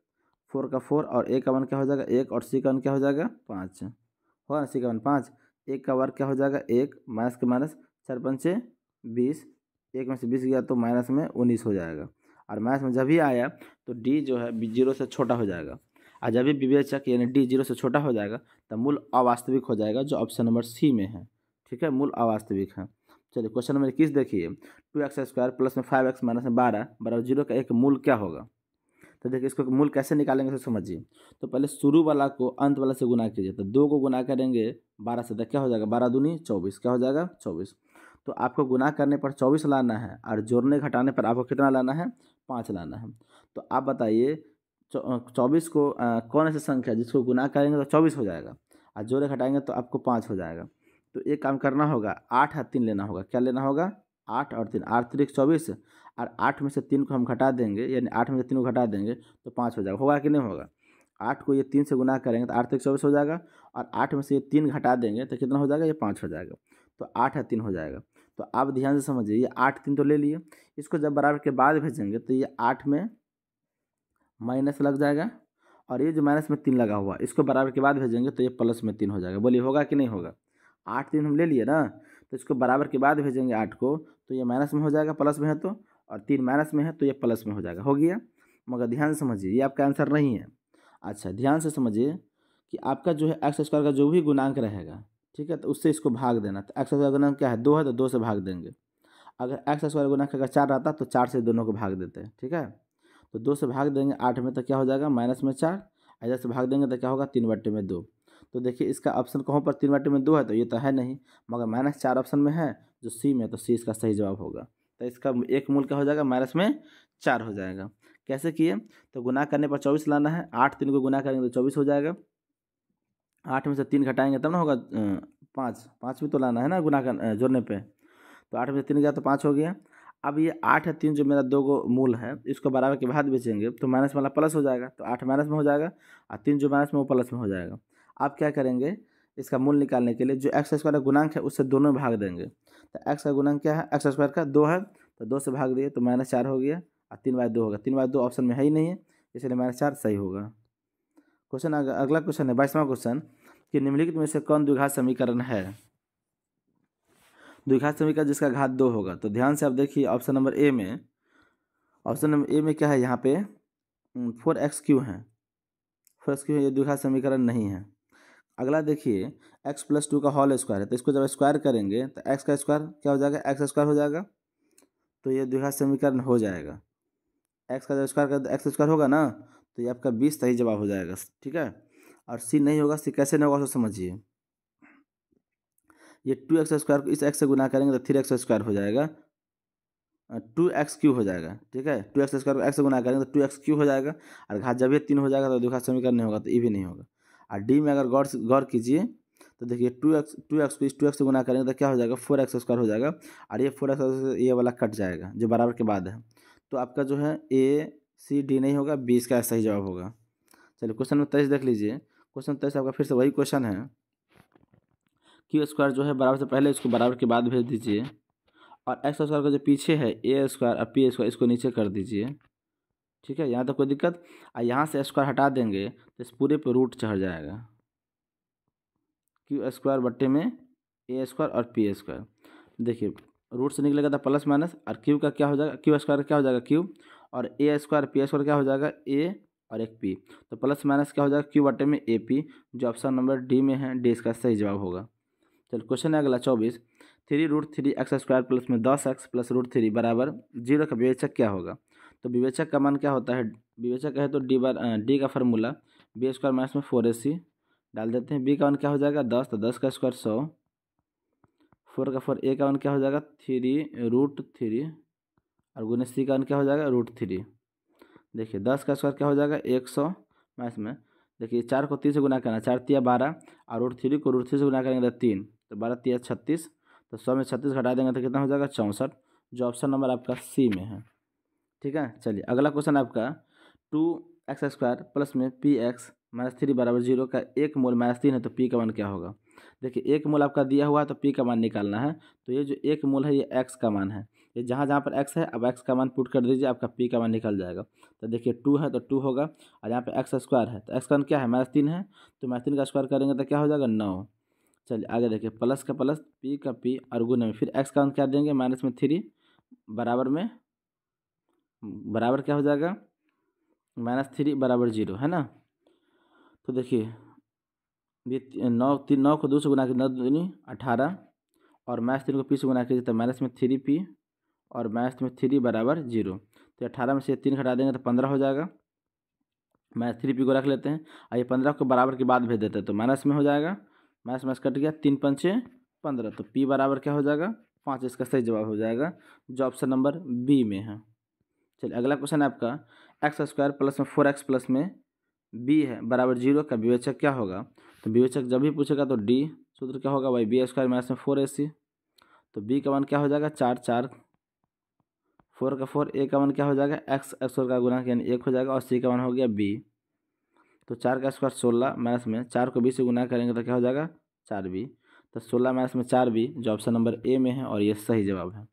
4 का 4, और ए का मान क्या हो जाएगा 1, और सी का मान क्या हो जाएगा 5 होगा ना, सी का मान 5, 1 का वर्ग क्या हो जाएगा 1, माइनस के माइनस 4×5 = 20, 1 में से 20 गया तो माइनस में 19 हो जाएगा, और माइनस में जब भी आया तो डी जो है 0 से छोटा हो जाएगा, और जब भी विवेचक यानी डी 0 से छोटा हो जाएगा तब मूल अवास्तविक हो जाएगा, जो ऑप्शन नंबर सी में है। ठीक है, मूल अवास्तविक है। चलिए क्वेश्चन नंबर 21 देखिए, 2x² प्लस में 5x माइनस में 12 बराबर 0 का एक मूल क्या होगा। तो देखिए इसको मूल कैसे निकालेंगे तो समझिए। तो पहले शुरू वाला को अंत वाला से गुना कीजिए, तो 2 को गुना करेंगे 12 से, तो क्या हो जाएगा 12 दूनी 24, क्या हो जाएगा 24। तो आपको गुना करने पर 24 लाना है, और जोड़ने घटाने पर आपको कितना लाना है 5 लाना है। तो आप बताइए 24 को कौन ऐसी संख्या जिसको गुना करेंगे तो 24 हो जाएगा, और जोड़े घटाएंगे तो आपको 5 हो जाएगा। तो एक काम करना होगा, 8 और 3 लेना होगा। क्या लेना होगा 8 और 3, 8 3 24, और 8 में से 3 को हम घटा देंगे, यानी 8 में से 3 को घटा देंगे तो 5 हो जाएगा। होगा कि नहीं होगा, 8 को ये 3 से गुना करेंगे तो 8 3 24 हो जाएगा, और 8 में से ये 3 घटा देंगे तो कितना हो जाएगा, ये 5 हो जाएगा। तो 8 और 3 हो जाएगा। तो आप ध्यान से समझिए, ये 8 3 तो ले लिए, इसको जब बराबर के बाद भेजेंगे तो ये 8 में माइनस लग जाएगा, और ये जो माइनस में 3 लगा हुआ इसको बराबर के बाद भेजेंगे तो ये प्लस में 3 हो जाएगा। बोलिए होगा कि नहीं होगा। 8 3 हम ले लिए ना, तो इसको बराबर के बाद भेजेंगे 8 को, तो ये माइनस में हो जाएगा, प्लस में है तो, और 3 माइनस में है तो ये प्लस में हो जाएगा। हो गया, मगर ध्यान से समझिए ये आपका आंसर नहीं है। अच्छा ध्यान से समझिए कि आपका जो है x² का जो भी गुणांक रहेगा, ठीक है, तो उससे इसको भाग देना। तो एक्स स्क्वायर गुना क्या है, 2 है, तो 2 से भाग देंगे। अगर एक्स स्क्वायर गुना अगर 4 रहता तो 4 से दोनों को भाग देते हैं। ठीक है, तो 2 से भाग देंगे 8 में, तो क्या हो जाएगा -4। इधर से भाग देंगे तो क्या होगा 3/2। तो देखिए इसका ऑप्शन कहाँ पर 3/2 है, तो ये तो है नहीं, मगर -4 ऑप्शन में है जो सी में, तो सी इसका सही जवाब होगा। तो इसका एक मूल क्या हो जाएगा, -4 हो जाएगा। कैसे किए, तो गुना करने पर 24 लाना है, 8 3 को गुना करेंगे तो 24 हो जाएगा। 8 में से 3 घटाएंगे तब ना होगा 5, 5 भी तो लाना है ना गुना कर जोड़ने पे। तो 8 में से 3 गया तो 5 हो गया। अब ये 8 है 3 जो मेरा 2 गो मूल है, इसको बराबर के बाद बेचेंगे तो माइनस वाला प्लस हो जाएगा, तो 8 माइनस में हो जाएगा और 3 जो माइनस में वो प्लस में हो जाएगा। आप क्या करेंगे, इसका मूल निकालने के लिए जो एक्स स्क्वायर का गुणांक है उससे दोनों भाग देंगे। तो एक्स का गुणांक क्या है, एक्स स्क्वायर का 2 है, तो 2 से भाग दिए तो -4 हो गया और 3/2 होगा। 3/2 ऑप्शन में है ही नहीं है, इसलिए -4 सही होगा। क्वेश्चन अगला क्वेश्चन है 22वां क्वेश्चन कि निम्नलिखित में से कौन द्विघात समीकरण है। द्विघात समीकरण जिसका घात 2 होगा। तो ध्यान से आप देखिए ऑप्शन नंबर ए में क्या है, यहाँ पे 4x³ है, 4x³ ये द्विघात समीकरण नहीं है। अगला देखिए x+2 का होल स्क्वायर है, तो इसको जब स्क्वायर करेंगे तो x का स्क्वायर क्या हो जाएगा, x² हो जाएगा, तो ये द्विघात समीकरण हो जाएगा। x का जब स्क्वायर कर तो x² होगा ना, तो ये आपका 20 सही जवाब हो जाएगा। ठीक है, और सी नहीं होगा, सी कैसे नहीं होगा तो समझिए, ये 2x² इस x से गुना करेंगे तो 3x² हो जाएगा, 2x³ हो जाएगा। ठीक है, 2x² को x से गुना करेंगे तो 2x³ हो जाएगा, और घात जब ये 3 हो जाएगा तो द्विघात समीकरण नहीं होगा, तो ये भी नहीं होगा। और डी में अगर गौर कीजिए तो देखिए 2x को इस 2x से गुना करेंगे तो क्या हो जाएगा, 4x² हो जाएगा, और ये 4x ये वाला कट जाएगा जो बराबर के बाद है। तो आपका जो है ए सी डी नहीं होगा, 20 का सही जवाब होगा। चलिए क्वेश्चन नंबर 23 देख लीजिए। क्वेश्चन 23 आपका फिर से वही क्वेश्चन है, Q² जो है बराबर से पहले इसको बराबर के बाद भेज दीजिए, और x² का जो पीछे है a² और p² इसको नीचे कर दीजिए। ठीक है, यहाँ तक कोई दिक्कत। और यहाँ से स्क्वायर हटा देंगे तो इस पूरे पे रूट चढ़ जाएगा, Q² बट्टे में a² और p²। देखिए रूट से निकलेगा तो प्लस माइनस, और Q का क्या हो जाएगा, Q² क्या हो जाएगा Q, और a² p² क्या हो जाएगा a और एक p, तो प्लस माइनस क्या हो जाएगा Q बट्टे में AP, जो ऑप्शन नंबर डी में है, डी इसका सही जवाब होगा। चलो क्वेश्चन है अगला 24, 3√3x² प्लस में 10x प्लस √3 बराबर 0 का विवेचक क्या होगा। तो विवेचक का मान क्या होता है, विवेचक है तो डी का फार्मूला b² माइनस में 4ac डाल देते हैं। बी का मान क्या हो जाएगा 10, तो 10 का स्क्वायर 100, 4 का 4, ए का मान क्या हो जाएगा 3√3, और गुने सी का मान क्या हो जाएगा √3। देखिए 10 का स्क्वायर क्या हो जाएगा 100 माइनस में, देखिए 4 को 3 से गुना करना, 4 तिया 12, और √3 को √3 से गुना करेंगे तो 3, तो 12 तिया 36, तो 100 में 36 घटा देंगे तो कितना हो जाएगा 64, जो ऑप्शन नंबर आपका सी में है। ठीक है, चलिए अगला क्वेश्चन आपका 2x² प्लस में px माइनस 3 बराबर 0 का एक मूल -3 है, तो p का मान क्या होगा। देखिए एक मूल आपका दिया हुआ है तो p का मान निकालना है, तो ये जो एक मूल है ये x का मान है, ये जहाँ जहाँ पर x है अब x का मान पुट कर दीजिए, आपका p का मान निकल जाएगा। तो देखिए 2 है तो 2 होगा, और यहाँ पे x² है तो x का मान क्या है -3 है, तो -3 का स्क्वायर करेंगे तो क्या हो जाएगा 9। चलिए आगे देखिए प्लस का प्लस p का p और गुने में फिर x का मान क्या देंगे -3 बराबर क्या हो जाएगा -3 बराबर 0 है ना। तो देखिए ये 9 को 2 से गुना कीजिए 9 दूनी 18, और -3 को p से गुना कीजिए तो -3p, और -3 बराबर 0, तो 18 में से 3 घटा देंगे तो 15 हो जाएगा। -3p को रख लेते हैं, और ये 15 को बराबर के बाद भेज देते हैं तो माइनस में हो जाएगा, माइनस माइनस कट गया, 3 पंचे 15, तो p बराबर क्या हो जाएगा 5, इसका सही जवाब हो जाएगा, जो ऑप्शन नंबर बी में है। चलिए अगला क्वेश्चन है आपका x² प्लस में 4x प्लस में b है बराबर 0 का विवेचक क्या होगा। तो विवेचक जब भी पूछेगा तो डी सूत्र क्या होगा भाई b² माइनस में 4ac, तो b का मान क्या हो जाएगा 4, 4 का 4, a का मान क्या हो जाएगा x² का गुणा यानी 1 हो जाएगा, और c का मान हो गया b, तो 4 का स्क्वायर 16 माइनस में 4 को b से गुना करेंगे तो क्या हो जाएगा 4b, तो 16 माइनस में 4b, जो ऑप्शन नंबर ए में है और ये सही जवाब है।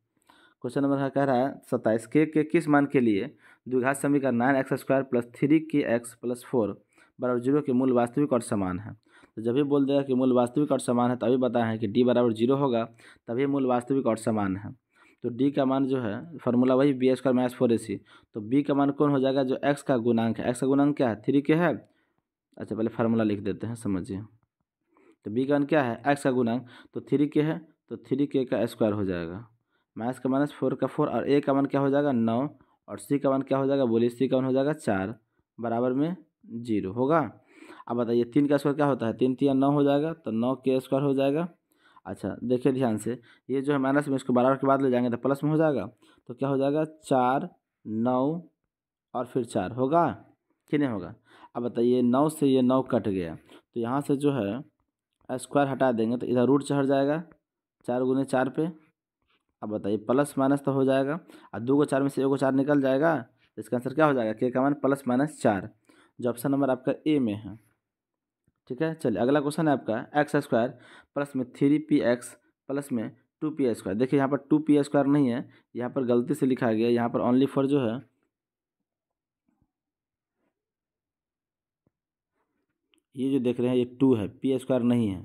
क्वेश्चन नंबर कह रहा है 27, के किस मान के लिए द्विघात समीकरण 9x² प्लस 3kx प्लस 4 बराबर 0 के मूल वास्तविक और समान है। तो जब भी बोल देगा कि मूल वास्तविक और समान है तभी बताया है कि d बराबर 0 होगा, तभी मूल वास्तविक और समान है। तो d का मान जो है फार्मूला वही b² माइनस 4ac, तो b का मान कौन हो जाएगा जो x का गुणांक है, x का गुणांक क्या है 3 के है। अच्छा पहले फार्मूला लिख देते हैं समझिए, तो बी का मान क्या है एक्स का गुणांक, तो 3k है तो 3k का स्क्वायर हो जाएगा, माइनस का माइनस 4 का 4, और ए का मान क्या हो जाएगा 9, और सी का मान क्या हो जाएगा बोलिए, सी का मान हो जाएगा 4 बराबर में 0 होगा। अब बताइए 3 का स्क्वायर क्या होता है, 3 3 9 हो जाएगा, तो 9 के स्क्वायर हो जाएगा। अच्छा देखिए ध्यान से, ये जो है माइनस में इसको बराबर के बाद ले जाएंगे तो प्लस में हो जाएगा, तो क्या हो जाएगा 4 9 और फिर 4 होगा कि नहीं होगा। अब बताइए 9 से ये 9 कट गया, तो यहाँ से जो है स्क्वायर हटा देंगे तो इधर रूट चढ़ जाएगा 4 गुने 4 पे। अब बताइए प्लस माइनस तो हो जाएगा, और 2 को 4 में से 1 को 4 निकल जाएगा, तो इसका आंसर क्या हो जाएगा के का मान प्लस माइनस 4, जो ऑप्शन नंबर आपका ए में है। ठीक है, चलिए अगला क्वेश्चन है आपका एक्स स्क्वायर प्लस में 3px प्लस में 2p स्क्वायर। देखिए यहाँ पर 2p स्क्वायर नहीं है, यहाँ पर गलती से लिखा गया, यहाँ पर ओनली फॉर जो है ये जो देख रहे हैं ये 2 है, पी स्क्वायर नहीं है।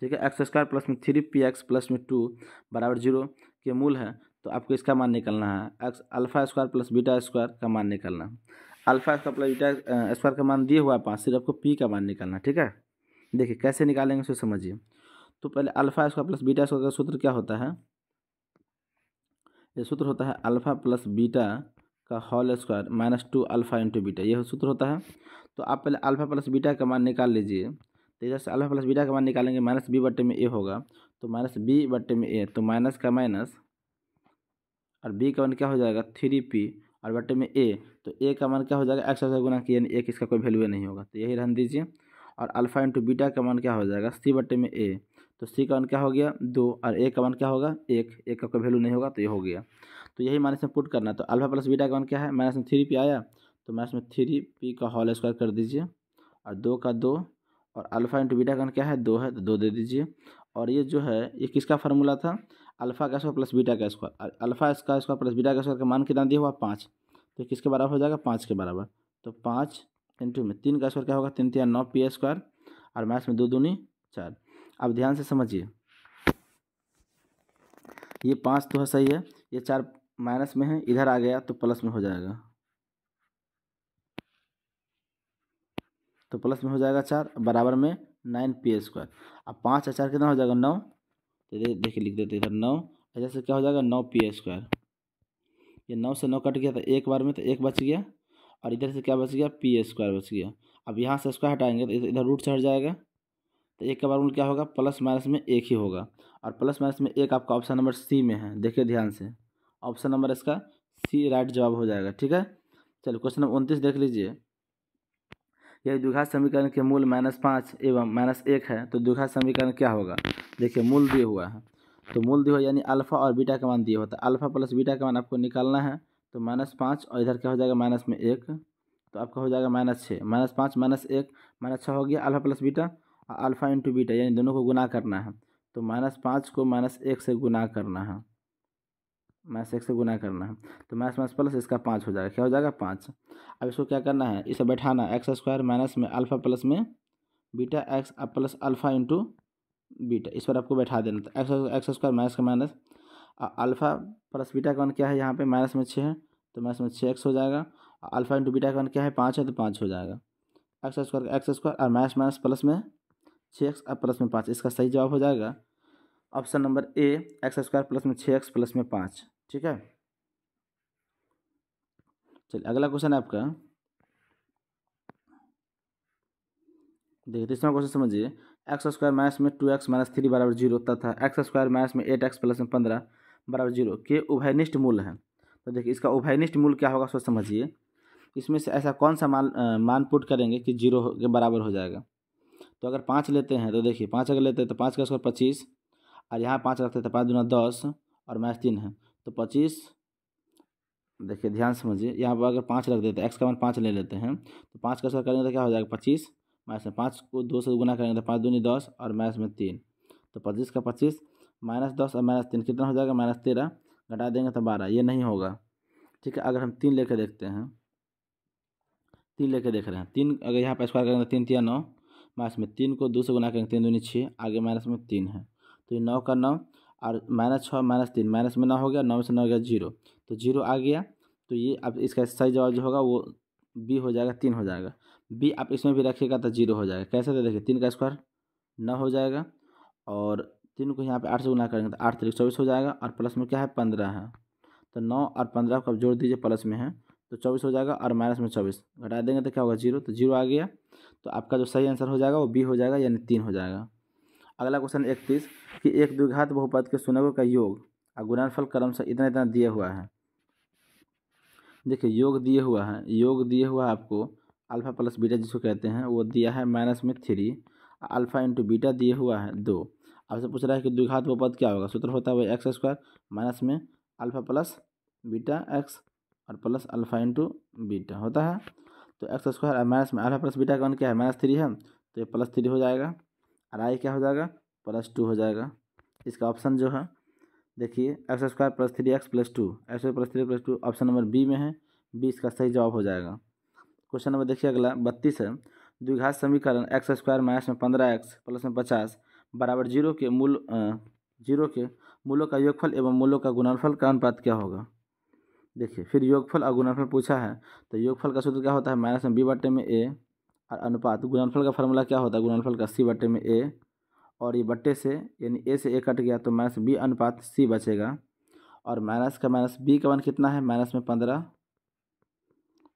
ठीक है, एक्स स्क्वायर प्लस में 3px प्लस में 2 बराबर 0 के मूल है, तो आपको इसका मान निकालना है, x alpha square plus beta square का मान निकालना है। Alpha square plus beta square का मान दिए हुआ है 5, सिर्फ आपको पी का मान निकालना है। ठीक है, देखिए कैसे निकालेंगे उसे समझिए। तो पहले alpha square plus beta square का सूत्र क्या होता है, ये सूत्र होता है अल्फा प्लस बीटा का whole square minus 2 alpha into beta, यह सूत्र होता है। तो आप पहले अल्फा प्लस बीटा का मान निकाल लीजिए, तो इधर से अल्फा प्लस बीटा का मान निकालेंगे, माइनस बी बट्टे में ए होगा, तो माइनस बी बट्टे में ए, तो माइनस का माइनस और बी का मान क्या हो जाएगा 3p और बट्टे में ए, तो ए का मान क्या हो जाएगा एक्स का गुना किया, यानी एक इसका कोई वैल्यू नहीं होगा, तो यही रहने दीजिए। और अल्फा इंटू बीटा का मान क्या हो जाएगा सी बट्टे में ए, तो सी का मान क्या हो गया 2 और ए का मान क्या होगा 1, एक का कोई वैल्यू नहीं होगा, तो ये हो गया। तो यही माइनस में पुट करना है, तो अल्फा प्लस बीटा का मान क्या है माइनस में 3p आया, तो माइनस में 3p का होल स्क्वायर कर दीजिए, और 2 का 2, और अल्फा इंटू बीटा का मान क्या है 2 है, तो 2 दे दीजिए। और ये जो है ये किसका फार्मूला था, अल्फा का स्क्वायर प्लस बीटा का स्क्वायर, और अल्फा का स्क्वायर प्लस बीटा का स्क्वायर का मान कितना दिया हुआ 5, तो किसके बराबर हो जाएगा 5 के बराबर। तो 5 इंटू में 3 का स्क्वायर क्या होगा 3 3 9 पी स्क्वायर, और मैथ्स में 2 दूनी 4। अब ध्यान से समझिए, ये 5 तो है सही है, ये 4 माइनस में है, इधर आ गया तो प्लस में हो जाएगा, तो प्लस में हो जाएगा 4 बराबर में 9p स्क्वायर। अब 5 और 4 कितना हो जाएगा 9, तो देखिए लिख देते इधर 9, इधर से क्या हो जाएगा 9p स्क्वायर, ये 9 से 9 कट गया तो एक बार में, तो एक बच गया, और इधर से क्या बच गया पी स्क्वायर बच गया। अब यहाँ से स्क्वायर हटाएंगे तो इधर रूट चढ़ जाएगा, तो एक का बार क्या होगा प्लस माइनस में एक ही होगा, और प्लस माइनस में एक आपका ऑप्शन नंबर सी में है, देखिए ध्यान से ऑप्शन नंबर इसका सी राइट जवाब हो जाएगा। ठीक है, चलिए क्वेश्चन नंबर 29 देख लीजिए, यदि द्विघात समीकरण के मूल -5 एवं -1 है तो द्विघात समीकरण क्या होगा। देखिए मूल दिए हुआ है, तो मूल दिया हुआ यानी अल्फा और बीटा का मान दिया होता है, अल्फा प्लस बीटा का मान आपको निकालना है, तो -5 और इधर क्या हो जाएगा माइनस में 1, तो आपका हो जाएगा -6, -5 -1 -6 हो गया अल्फा प्लस बीटा, और अल्फा इंटू बीटा यानी दोनों को गुना करना है, तो -5 को -1 से गुना करना है, -1 से गुना करना है, तो माइनस माइनस प्लस इसका 5 हो जाएगा, क्या हो जाएगा 5। अब इसको क्या करना है, इसे बैठाना एक्स स्क्वायर माइनस में अल्फा प्लस में beta x plus alpha into beta, इस पर आपको बैठा देना, तो एक्स स्क्वायर माइनस का माइनस, अल्फा प्लस बीटा का मान क्या है यहाँ पे माइनस में 6 है, तो माइनस में 6x हो जाएगा, अल्फा इंटू बीटा का मान क्या है 5 है, तो 5 हो जाएगा, एक्स स्क्वायर और माइनस माइनस प्लस में 6x और प्लस में 5, इसका सही जवाब हो जाएगा option number A x square plus में 6x प्लस में 5। ठीक है, चलिए अगला क्वेश्चन है आपका, देखिए तीसरा क्वेश्चन समझिए, एक्स स्क्वायर माइनस में 2x माइनस 3 बराबर 0 तथा एक्स स्क्वायर माइनस में 8x प्लस में 15 बराबर 0 के उभयनिष्ठ मूल है। तो देखिए इसका उभयनिष्ठ मूल क्या होगा सोच समझिए, इसमें से ऐसा कौन सा मान पुट करेंगे कि 0 के बराबर हो जाएगा। तो अगर 5 लेते हैं तो देखिए 5 अगर लेते हैं तो 5 का स्क्वायर 25, और यहाँ 5 रखते हैं तो 5 दूना 10 और माइनस 3 है, तो 25। देखिए ध्यान समझिए, यहाँ पर अगर 5 रख देते हैं, एक्स का मान 5 ले लेते हैं, तो 5 का स्क्वायर करेंगे तो क्या हो जाएगा 25, माइनस में 5 को 2 से गुना करेंगे तो 5 दूनी 10 और माइनस में 3, तो 25 का 25 माइनस 10 और माइनस 3 कितना हो जाएगा -13, घटा देंगे तो 12, ये नहीं होगा। ठीक है, अगर हम 3 लेके देखते हैं, 3 लेके देख रहे हैं, 3 अगर यहाँ पर स्क्वायर करेंगे तो 3 3 9, माइनस में 3 को 2 से गुना करेंगे 3 दूनी 6, आगे माइनस में 3 है, तो ये 9 का 9 और -6 -3 माइनस में 9 हो गया, 9 में से 9 हो गया 0, तो 0 आ गया, तो ये अब इसका सही जवाब जो होगा वो बी हो जाएगा, 3 हो जाएगा। बी आप इसमें भी रखिएगा तो 0 हो जाएगा, कैसे, तो देखिए 3 का स्क्वायर 9 हो जाएगा, और 3 को यहाँ पे 8 से गुना करेंगे तो 8 3 24 हो जाएगा, और प्लस में क्या है 15 है, तो 9 और 15 को आप जोड़ दीजिए, प्लस में है तो 24 हो जाएगा, और माइनस में 24 घटा देंगे तो क्या होगा 0, तो 0 आ गया। तो आपका जो सही आंसर हो जाएगा वो बी हो जाएगा, यानी 3 हो जाएगा। अगला क्वेश्चन 31 कि एक द्विघात बहुपद के शून्यकों का योग और गुणनफल क्रमशः इतना इतना दिया हुआ है। देखिए योग दिए हुआ है आपको अल्फा प्लस बीटा जिसको कहते हैं, वो दिया है माइनस में 3, अल्फा इंटू बीटा दिए हुआ है 2। आपसे पूछ रहा है कि द्विघात बहुपद क्या होगा, सूत्र होता है वही एक्स स्क्वायर माइनस में अल्फा प्लस बीटा एक्स और प्लस अल्फा इंटू बीटा होता है। तो एक्स स्क्वायर और माइनस में अल्फा प्लस बीटा का मान क्या है -3 है, तो ये +3 हो जाएगा, और आई क्या हो जाएगा +2 हो जाएगा। इसका ऑप्शन जो है देखिए X square plus 3x plus 2, X plus 3 plus 2 option number B में है, बी इसका सही जवाब हो जाएगा। क्वेश्चन नंबर देखिए अगला 32 है, द्विघात समीकरण एक्स स्क्वायर माइनस में 15x प्लस में 50 बराबर 0 के मूलों का योगफल एवं मूलों का गुणनफल का अनुपात क्या होगा। देखिए फिर योगफल और गुणनफल पूछा है, तो योगफल का सूत्र क्या होता है माइनस में b बटे में a, और अनुपात गुणनफल का फॉर्मूला क्या होता है गुणनफल का c बटे में a, और ये बट्टे से यानी a से a कट गया तो माइनस b अनुपात c बचेगा, और माइनस का माइनस b का मान कितना है माइनस में 15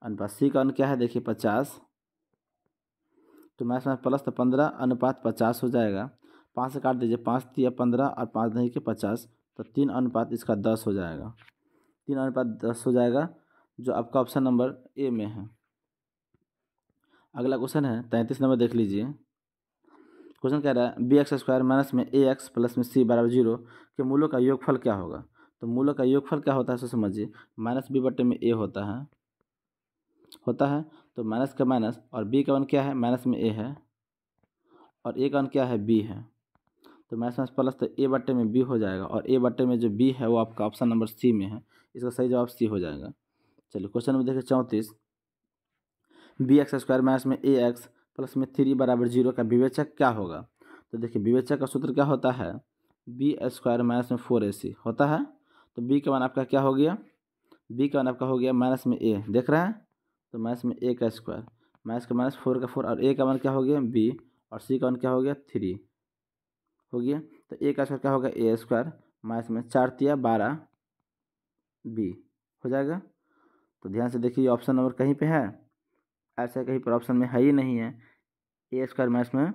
अनुपात c का मान क्या है देखिए 50, तो माइनस में प्लस तो 15 अनुपात 50 हो जाएगा, 5 से काट दीजिए 5 दिया 15 और 5 नहीं के 50, तो 3 अनुपात इसका 10 हो जाएगा, 3 अनुपात 10 हो जाएगा, जो आपका ऑप्शन नंबर ए में है। अगला क्वेश्चन है 33 नंबर देख लीजिए। क्वेश्चन कह रहा है बी एक्स स्क्वायर माइनस में ए एक्स प्लस में सी बराबर 0 के मूलों का योगफल क्या होगा। तो मूलों का योगफल क्या होता है सो समझिए, माइनस बी बटे में ए होता है, तो माइनस का माइनस और बी का वन क्या है माइनस में ए है, और ए का वन क्या है बी है, तो माइनस माइनस प्लस तो ए बटे में बी हो जाएगा, और ए बटे में जो बी है वो आपका ऑप्शन नंबर सी में है, इसका सही जवाब सी हो जाएगा। चलिए क्वेश्चन नंबर देखिए 34, बी एक्स स्क्वायर माइनस में ए एक्स प्लस में 3 बराबर 0 का विवेचक क्या होगा। तो देखिए विवेचक का सूत्र क्या होता है बी स्क्वायर माइनस में 4ac होता है, तो बी का मान आपका क्या हो गया, बी का मान आपका हो गया माइनस में ए, देख रहे हैं, तो माइनस में ए का स्क्वायर माइनस का माइनस 4 का 4, और ए का मान क्या हो गया बी, और सी का मान क्या हो गया 3 हो गया, तो ए का स्क्वायर क्या होगा ए स्क्वायर माइनस में 4 तिया 12 बी हो जाएगा। तो ध्यान से देखिए ऑप्शन नंबर कहीं पे है, ऐसा कहीं पर ऑप्शन में है ही नहीं है, ए स्क्वायर माइनस में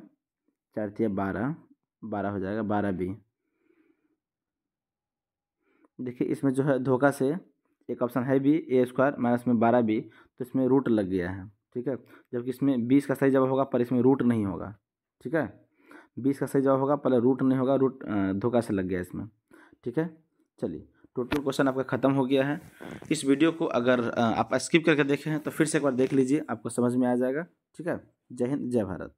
4 तिया 12 हो जाएगा 12 बी। देखिए इसमें जो है धोखा से एक ऑप्शन है भी ए स्क्वायर माइनस में 12 बी, तो इसमें रूट लग गया है, ठीक है, जबकि इसमें 20 का सही जवाब होगा पर इसमें रूट नहीं होगा, ठीक है, 20 का सही जवाब होगा पर रूट नहीं होगा, रूट धोखा से लग गया इसमें, ठीक है। चलिए टोटल क्वेश्चन आपका ख़त्म हो गया है। इस वीडियो को अगर आप स्किप करके देखे हैं तो फिर से एक बार देख लीजिए, आपको समझ में आ जाएगा, ठीक है। जय हिंद जय भारत।